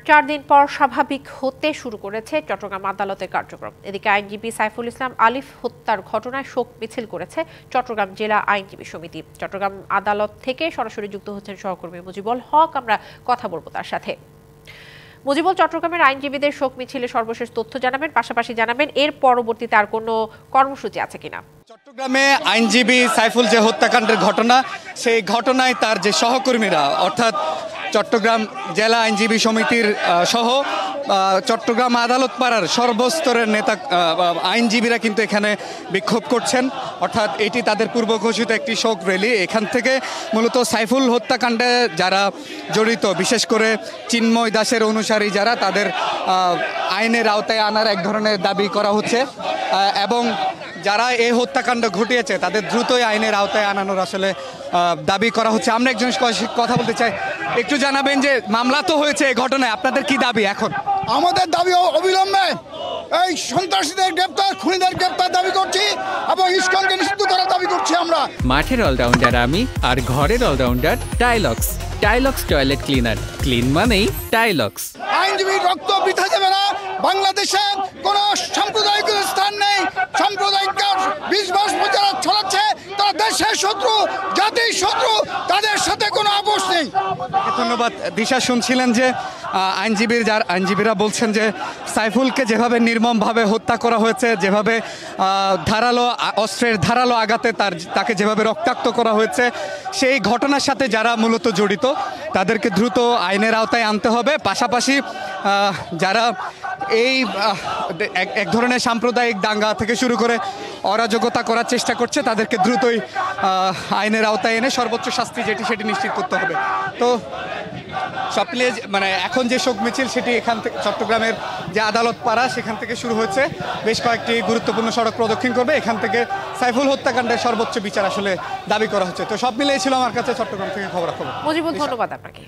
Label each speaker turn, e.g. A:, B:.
A: 4 দিন পর স্বাভাবিক হতে শুরু করেছে চট্টগ্রাম আদালতের কার্যক্রম। এদিকে আইনজীবী সাইফুল ইসলাম আলিফ হত্যার ঘটনায় শোক মিছিল করেছে চট্টগ্রাম জেলা আইনজীবী সমিতি। চট্টগ্রাম আদালত থেকে সরাসরি যুক্ত হচ্ছেন সহকর্মী মুজিবুল হক। আমরা কথা বলবো তার সাথে। মুজিবুল, চট্টগ্রামের আইনজীবীদের শোক মিছিলে সর্বশেষ তথ্য জানাবেন, পাশাপাশি জানাবেন এর পরবর্তীতে আর কোনো কর্মসূচি আছে কিনা।
B: চট্টগ্রামে আইনজীবী সাইফুল যে হত্যাকাণ্ডের ঘটনা, সেই ঘটনায় তার যে সহকর্মীরা অর্থাৎ চট্টগ্রাম জেলা আইনজীবী সমিতির সহ চট্টগ্রাম আদালত পাড়ার সর্বস্তরের নেতা আইনজীবীরা কিন্তু এখানে বিক্ষোভ করছেন। অর্থাৎ এটি তাদের পূর্ব ঘোষিত একটি শোক র্যালি। এখান থেকে মূলত সাইফুল হত্যাকাণ্ডে যারা জড়িত, বিশেষ করে চিন্ময় দাসের অনুসারী যারা, তাদের আইনের আওতায় আনার এক ধরনের দাবি করা হচ্ছে এবং যারা এই হত্যাকাণ্ড ঘটিয়েছে তাদের দ্রুতই আইনের আওতায় আনানোর আসলে দাবি করা হচ্ছে। আমরা একজন কথা বলতে চাই, একটু জানাবেন যে মামলা তো হয়েছে এই ঘটনায়, আপনাদের কি দাবি এখন?
C: আমাদের দাবি অবিলম্বে এই সন্ত্রাসীদের গ্রেপ্তার, খুনিদের গ্রেপ্তার দাবি করছি এবং ইসকনকে নিষিদ্ধ করার দাবি করছি। আমরা
D: মাঠের অলরাউন্ডার আমি, আর ঘরের allrounder Tilex. Tilex toilet cleaner, clean মানেই টাইলক্স।
C: আইনজীবীর রক্ত বৃথা যাবে না। বাংলাদেশে কোনো সাম্প্রদায়িক স্থান নেই। সাম্প্রদায়িক 20 বছর যারা ছড়াচ্ছে তারা দেশের শত্রু, জাতির শত্রু, তাদের সাথে কোনো আপোষ নেই।
B: ধন্যবাদ। দিশা, শুনছিলেন যে আইনজীবীরা বলছেন যে সাইফুলকে যেভাবে নির্মমভাবে হত্যা করা হয়েছে, যেভাবে অস্ত্রের ধারালো আঘাতে তাকে যেভাবে রক্তাক্ত করা হয়েছে, সেই ঘটনার সাথে যারা মূলত জড়িত তাদেরকে দ্রুত আইনের আওতায় আনতে হবে। পাশাপাশি যারা এই এক ধরনের সাম্প্রদায়িক দাঙ্গা থেকে শুরু করে অরাজকতা করার চেষ্টা করছে তাদেরকে দ্রুতই আইনের আওতায় এনে সর্বোচ্চ শাস্তি সেটি নিশ্চিত করতে হবে। তো সব মিলিয়ে মানে এখন যে শোক মিছিল সেটি এখান থেকে চট্টগ্রামের যে আদালত পাড়া সেখান থেকে শুরু হয়েছে, বেশ কয়েকটি গুরুত্বপূর্ণ সড়ক প্রদক্ষিণ করবে। এখান থেকে সাইফুল হত্যাকাণ্ডের সর্বোচ্চ বিচার আসলে দাবি করা হচ্ছে। তো সব মিলিয়ে ছিল আমার কাছে চট্টগ্রাম থেকে খবর।
A: মুজিবুল, ধন্যবাদ আপনাকে।